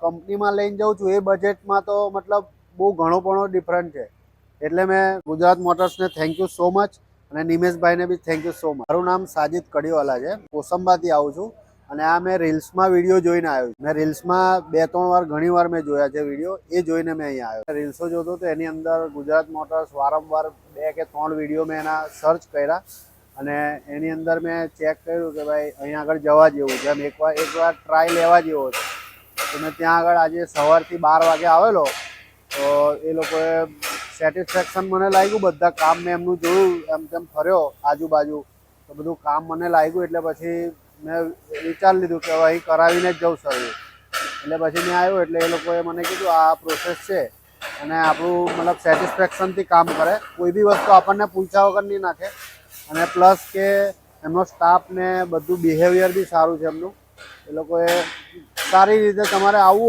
કંપનીમાં લઈને જાઉં છું એ બજેટમાં તો મતલબ બહુ ઘણો ડિફરન્ટ છે. એટલે મેં ગુજરાત મોટર્સને થેન્ક યુ સો મચ અને નિમેશભાઈને બી થેન્ક યુ સો મચ. મારું નામ સાજિદ કડીવાલા છે, કોસંબાથી આવું છું અને આ મેં રીલ્સમાં વિડીયો જોઈને આવ્યો છું. મેં રીલ્સમાં 2-3 વાર ઘણી વાર મેં જોયા છે વિડીયો, એ જોઈને મેં અહીંયા આવ્યો. રીલ્સો જોતો તો એની અંદર ગુજરાત મોટર્સ વારંવાર 2 કે 3 વિડીયો મેં એના સર્ચ કર્યા અને એની અંદર મેં ચેક કર્યું કે ભાઈ અહીંયા આગળ જવા જેવું છે. એકવાર ટ્રાય લેવા જેવો છે. તો મેં ત્યાં આગળ આજે સવારથી 12 વાગે આવેલો તો એ લોકોએ સેટિસ્ફેક્શન મને લાગ્યું. બધા કામ મેં એમનું જોયું, એમ તેમ ફર્યો આજુબાજુ તો બધું કામ મને લાગ્યું. એટલે પછી મેં વિચારી લીધું કે હવે અહીં કરાવીને જ જઉં સર્વિસ. એટલે પછી મેં આવ્યો એટલે એ લોકોએ મને કીધું આ પ્રોસેસ છે અને આપણું મતલબ સેટિસ્ફેક્શનથી કામ કરે, કોઈ બી વસ્તુ આપણને પૂછ્યા વગર નહીં નાખે. અને પ્લસ કે એમનો સ્ટાફ ને બધું બિહેવિયર બી સારું છે એમનું. એ લોકોએ સારી રીતે તમારે આવવું